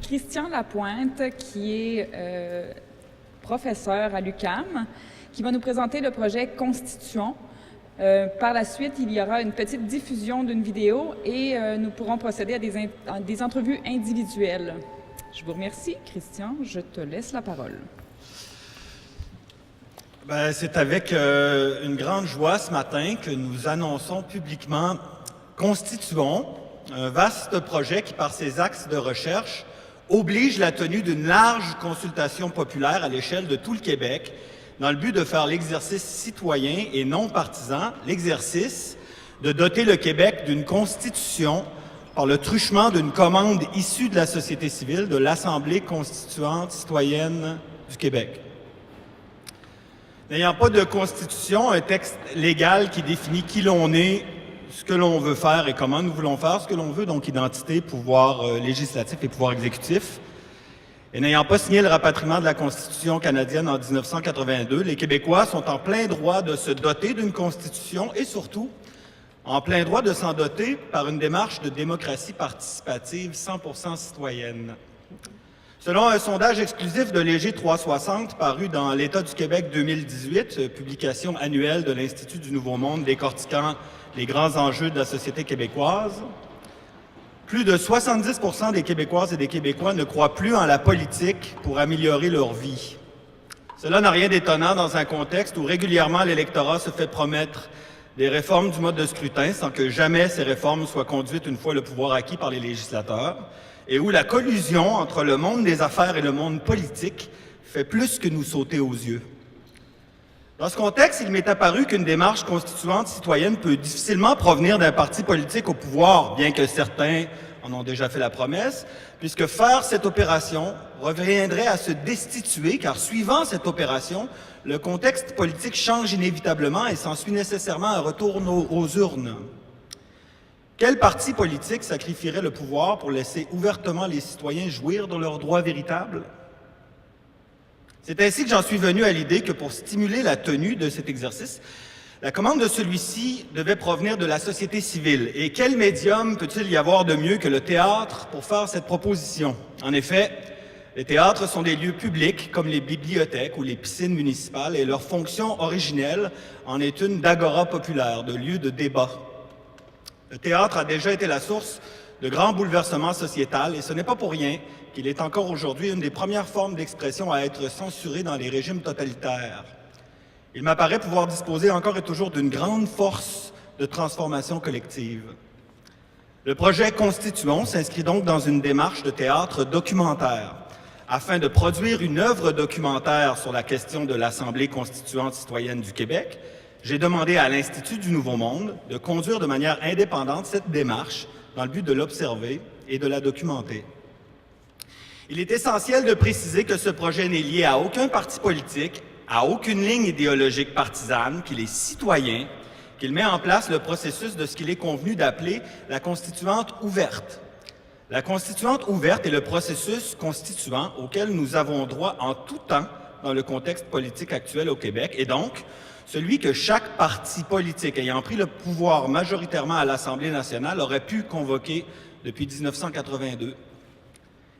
Christian Lapointe, qui est professeur à l'UQAM, qui va nous présenter le projet Constituant. Par la suite, il y aura une petite diffusion d'une vidéo et nous pourrons procéder à des entrevues individuelles. Je vous remercie. Christian, je te laisse la parole. C'est avec une grande joie ce matin que nous annonçons publiquement Constituons, un vaste projet qui, par ses axes de recherche, oblige la tenue d'une large consultation populaire à l'échelle de tout le Québec dans le but de faire l'exercice citoyen et non partisan, l'exercice de doter le Québec d'une constitution par le truchement d'une commande issue de la société civile, de l'Assemblée constituante citoyenne du Québec. N'ayant pas de constitution, un texte légal qui définit qui l'on est, ce que l'on veut faire et comment nous voulons faire ce que l'on veut, donc identité, pouvoir législatif et pouvoir exécutif. Et n'ayant pas signé le rapatriement de la Constitution canadienne en 1982, les Québécois sont en plein droit de se doter d'une Constitution et surtout en plein droit de s'en doter par une démarche de démocratie participative 100% citoyenne. Selon un sondage exclusif de Léger 360 paru dans l'État du Québec 2018, publication annuelle de l'Institut du Nouveau Monde décortiquant les grands enjeux de la société québécoise, plus de 70% des Québécoises et des Québécois ne croient plus en la politique pour améliorer leur vie. Cela n'a rien d'étonnant dans un contexte où régulièrement l'électorat se fait promettre des réformes du mode de scrutin sans que jamais ces réformes soient conduites une fois le pouvoir acquis par les législateurs, et où la collusion entre le monde des affaires et le monde politique fait plus que nous sauter aux yeux. Dans ce contexte, il m'est apparu qu'une démarche constituante citoyenne peut difficilement provenir d'un parti politique au pouvoir, bien que certains en ont déjà fait la promesse, puisque faire cette opération reviendrait à se destituer, car suivant cette opération, le contexte politique change inévitablement et s'ensuit nécessairement un retour aux urnes. Quel parti politique sacrifierait le pouvoir pour laisser ouvertement les citoyens jouir de leurs droits véritables? C'est ainsi que j'en suis venu à l'idée que pour stimuler la tenue de cet exercice, la commande de celui-ci devait provenir de la société civile. Et quel médium peut-il y avoir de mieux que le théâtre pour faire cette proposition? En effet, les théâtres sont des lieux publics comme les bibliothèques ou les piscines municipales et leur fonction originelle en est une d'agora populaire, de lieu de débat. Le théâtre a déjà été la source de grands bouleversements sociétals et ce n'est pas pour rien qu'il est encore aujourd'hui une des premières formes d'expression à être censurée dans les régimes totalitaires. Il m'apparaît pouvoir disposer encore et toujours d'une grande force de transformation collective. Le projet Constituons s'inscrit donc dans une démarche de théâtre documentaire. Afin de produire une œuvre documentaire sur la question de l'Assemblée constituante citoyenne du Québec, j'ai demandé à l'Institut du Nouveau Monde de conduire de manière indépendante cette démarche dans le but de l'observer et de la documenter. Il est essentiel de préciser que ce projet n'est lié à aucun parti politique, à aucune ligne idéologique partisane, qu'il est citoyen, qu'il met en place le processus de ce qu'il est convenu d'appeler la constituante ouverte. La constituante ouverte est le processus constituant auquel nous avons droit en tout temps dans le contexte politique actuel au Québec et donc celui que chaque parti politique ayant pris le pouvoir majoritairement à l'Assemblée nationale aurait pu convoquer depuis 1982.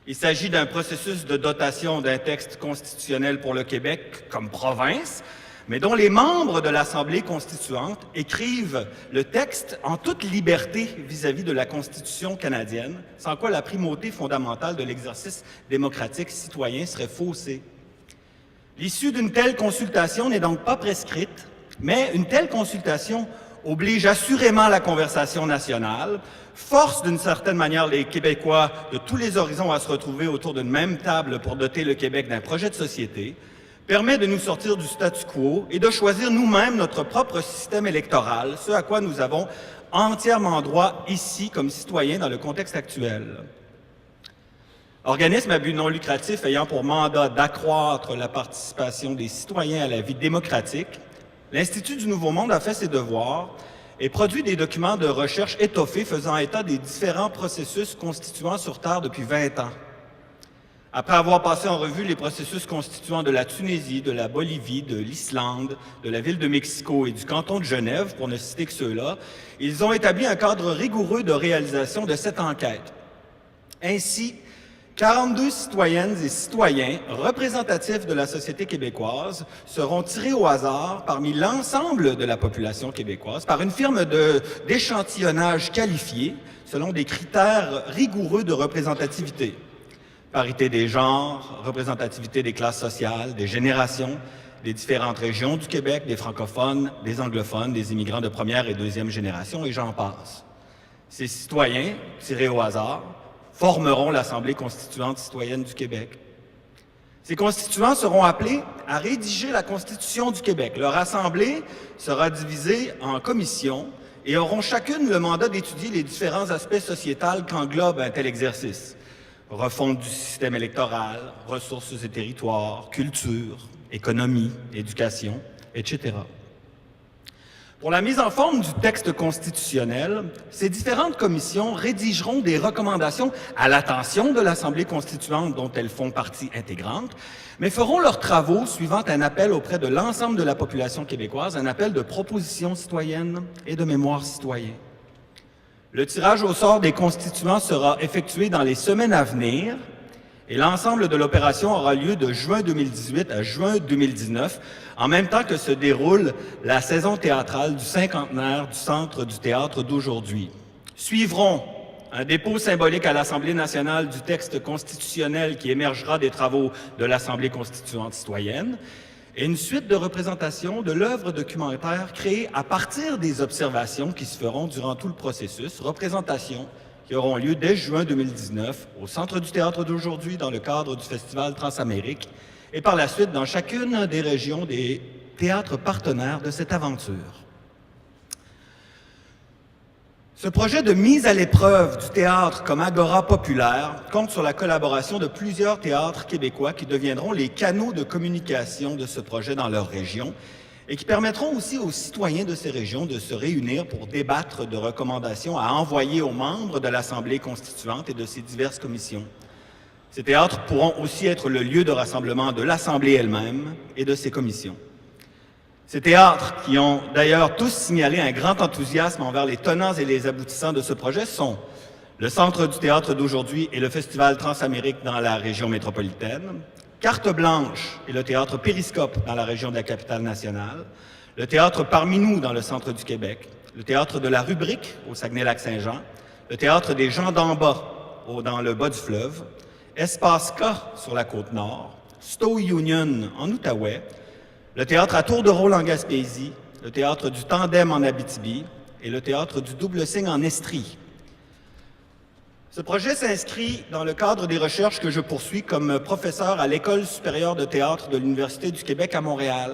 Il s'agit d'un processus de dotation d'un texte constitutionnel pour le Québec comme province, mais dont les membres de l'Assemblée constituante écrivent le texte en toute liberté vis-à-vis de la Constitution canadienne, sans quoi la primauté fondamentale de l'exercice démocratique citoyen serait faussée. L'issue d'une telle consultation n'est donc pas prescrite, mais une telle consultation oblige assurément la conversation nationale, force d'une certaine manière les Québécois de tous les horizons à se retrouver autour d'une même table pour doter le Québec d'un projet de société, permet de nous sortir du statu quo et de choisir nous-mêmes notre propre système électoral, ce à quoi nous avons entièrement droit ici comme citoyens dans le contexte actuel. Organisme à but non lucratif ayant pour mandat d'accroître la participation des citoyens à la vie démocratique, l'Institut du Nouveau Monde a fait ses devoirs et produit des documents de recherche étoffés faisant état des différents processus constituants sur Terre depuis 20 ans. Après avoir passé en revue les processus constituants de la Tunisie, de la Bolivie, de l'Islande, de la ville de Mexico et du canton de Genève, pour ne citer que ceux-là, ils ont établi un cadre rigoureux de réalisation de cette enquête. Ainsi, 42 citoyennes et citoyens représentatifs de la société québécoise seront tirés au hasard parmi l'ensemble de la population québécoise par une firme d'échantillonnage qualifié selon des critères rigoureux de représentativité. Parité des genres, représentativité des classes sociales, des générations, des différentes régions du Québec, des francophones, des anglophones, des immigrants de première et deuxième génération, et j'en passe. Ces citoyens, tirés au hasard, formeront l'Assemblée constituante citoyenne du Québec. Ces constituants seront appelés à rédiger la Constitution du Québec. Leur assemblée sera divisée en commissions et auront chacune le mandat d'étudier les différents aspects sociétals qu'englobe un tel exercice. Refonte du système électoral, ressources et territoires, culture, économie, éducation, etc. Pour la mise en forme du texte constitutionnel, ces différentes commissions rédigeront des recommandations à l'attention de l'Assemblée constituante dont elles font partie intégrante, mais feront leurs travaux suivant un appel auprès de l'ensemble de la population québécoise, un appel de propositions citoyennes et de mémoire citoyen. Le tirage au sort des constituants sera effectué dans les semaines à venir et l'ensemble de l'opération aura lieu de juin 2018 à juin 2019, en même temps que se déroule la saison théâtrale du cinquantenaire du Centre du théâtre d'aujourd'hui. Suivront un dépôt symbolique à l'Assemblée nationale du texte constitutionnel qui émergera des travaux de l'Assemblée constituante citoyenne et une suite de représentations de l'œuvre documentaire créée à partir des observations qui se feront durant tout le processus, représentations qui auront lieu dès juin 2019 au Centre du théâtre d'aujourd'hui dans le cadre du Festival Transamérique et par la suite dans chacune des régions des théâtres partenaires de cette aventure. Ce projet de mise à l'épreuve du théâtre comme agora populaire compte sur la collaboration de plusieurs théâtres québécois qui deviendront les canaux de communication de ce projet dans leur région et qui permettront aussi aux citoyens de ces régions de se réunir pour débattre de recommandations à envoyer aux membres de l'Assemblée constituante et de ses diverses commissions. Ces théâtres pourront aussi être le lieu de rassemblement de l'Assemblée elle-même et de ses commissions. Ces théâtres, qui ont d'ailleurs tous signalé un grand enthousiasme envers les tenants et les aboutissants de ce projet, sont le Centre du théâtre d'aujourd'hui et le Festival Transamérique dans la région métropolitaine, Carte Blanche et le Théâtre Périscope dans la région de la Capitale-Nationale, le Théâtre Parmi nous dans le centre du Québec, le Théâtre de la Rubrique au Saguenay-Lac-Saint-Jean, le Théâtre des gens d'en bas dans le bas du fleuve, Espace K sur la Côte-Nord, Stowe Union en Outaouais, le Théâtre à tour de rôle en Gaspésie, le Théâtre du Tandem en Abitibi et le Théâtre du Double Signe en Estrie. Ce projet s'inscrit dans le cadre des recherches que je poursuis comme professeur à l'École supérieure de théâtre de l'Université du Québec à Montréal.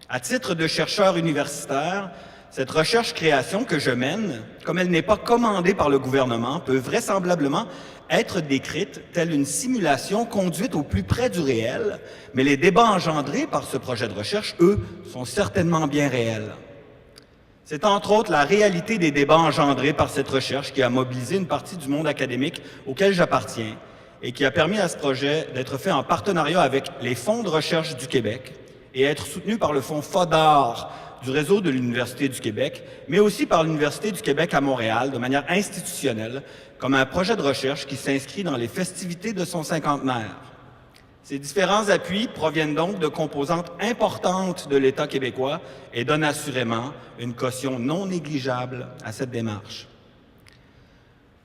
À titre de chercheur universitaire, cette recherche-création que je mène, comme elle n'est pas commandée par le gouvernement, peut vraisemblablement être décrite telle une simulation conduite au plus près du réel, mais les débats engendrés par ce projet de recherche, eux, sont certainement bien réels. C'est entre autres la réalité des débats engendrés par cette recherche qui a mobilisé une partie du monde académique auquel j'appartiens et qui a permis à ce projet d'être fait en partenariat avec les fonds de recherche du Québec et être soutenu par le fonds FODAR du réseau de l'Université du Québec, mais aussi par l'Université du Québec à Montréal de manière institutionnelle, comme un projet de recherche qui s'inscrit dans les festivités de son cinquantenaire. Ces différents appuis proviennent donc de composantes importantes de l'État québécois et donnent assurément une caution non négligeable à cette démarche.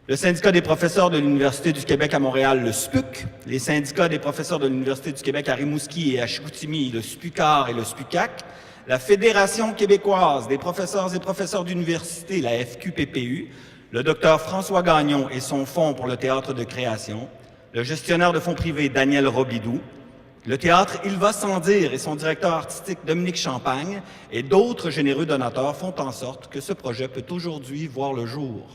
Le syndicat des professeurs de l'Université du Québec à Montréal, le SPUC, les syndicats des professeurs de l'Université du Québec à Rimouski et à Chicoutimi, le SPUCAR et le SPUCAC, la Fédération québécoise des professeurs et professeurs d'université, la FQPPU, le docteur François Gagnon et son fonds pour le théâtre de création, le gestionnaire de fonds privés Daniel Robidoux, le théâtre Il va sans dire et son directeur artistique Dominique Champagne et d'autres généreux donateurs font en sorte que ce projet peut aujourd'hui voir le jour.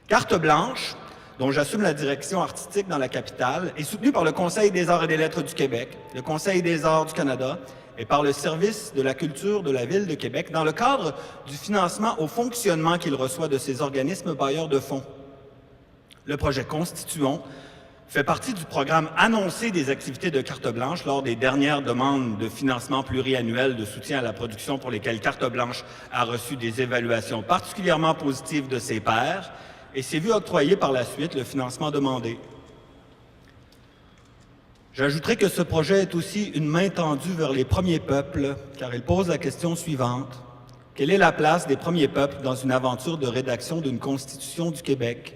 Carte Blanche, dont j'assume la direction artistique dans la capitale, est soutenue par le Conseil des arts et des lettres du Québec, le Conseil des arts du Canada et par le Service de la culture de la Ville de Québec dans le cadre du financement au fonctionnement qu'il reçoit de ces organismes bailleurs de fonds. Le projet Constituons fait partie du programme annoncé des activités de Carte Blanche lors des dernières demandes de financement pluriannuel de soutien à la production pour lesquelles Carte Blanche a reçu des évaluations particulièrement positives de ses pairs et s'est vu octroyer par la suite le financement demandé. J'ajouterai que ce projet est aussi une main tendue vers les premiers peuples, car il pose la question suivante. Quelle est la place des premiers peuples dans une aventure de rédaction d'une Constitution du Québec?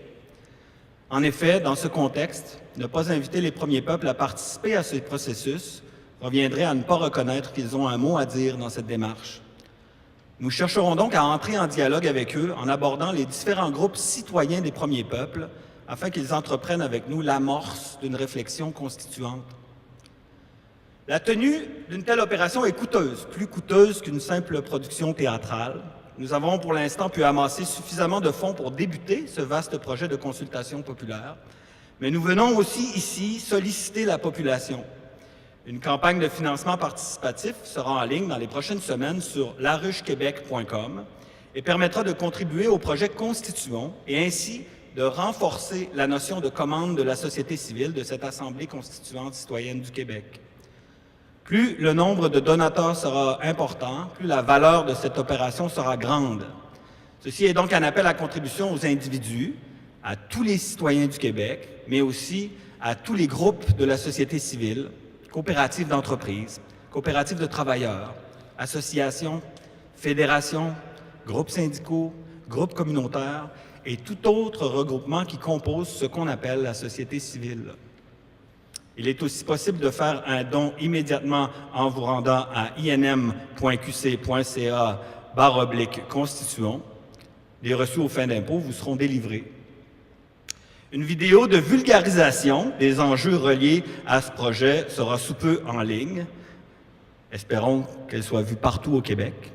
En effet, dans ce contexte, ne pas inviter les premiers peuples à participer à ce processus reviendrait à ne pas reconnaître qu'ils ont un mot à dire dans cette démarche. Nous chercherons donc à entrer en dialogue avec eux en abordant les différents groupes citoyens des premiers peuples afin qu'ils entreprennent avec nous l'amorce d'une réflexion constituante. La tenue d'une telle opération est coûteuse, plus coûteuse qu'une simple production théâtrale. Nous avons pour l'instant pu amasser suffisamment de fonds pour débuter ce vaste projet de consultation populaire, mais nous venons aussi ici solliciter la population. Une campagne de financement participatif sera en ligne dans les prochaines semaines sur laruchequebec.com et permettra de contribuer au projet constituant et ainsi de renforcer la notion de commande de la société civile de cette Assemblée constituante citoyenne du Québec. Plus le nombre de donateurs sera important, plus la valeur de cette opération sera grande. Ceci est donc un appel à contribution aux individus, à tous les citoyens du Québec, mais aussi à tous les groupes de la société civile, coopératives d'entreprises, coopératives de travailleurs, associations, fédérations, groupes syndicaux, groupes communautaires et tout autre regroupement qui compose ce qu'on appelle la société civile. Il est aussi possible de faire un don immédiatement en vous rendant à inm.qc.ca/constituant. Les reçus aux fins d'impôt vous seront délivrés. Une vidéo de vulgarisation des enjeux reliés à ce projet sera sous peu en ligne. Espérons qu'elle soit vue partout au Québec.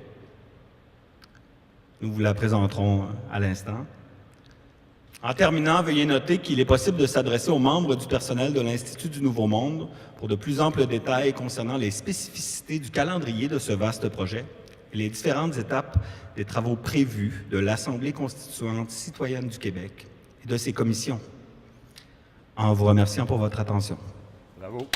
Nous vous la présenterons à l'instant. En terminant, veuillez noter qu'il est possible de s'adresser aux membres du personnel de l'Institut du Nouveau Monde pour de plus amples détails concernant les spécificités du calendrier de ce vaste projet et les différentes étapes des travaux prévus de l'Assemblée constituante citoyenne du Québec et de ses commissions. En vous remerciant pour votre attention. Bravo.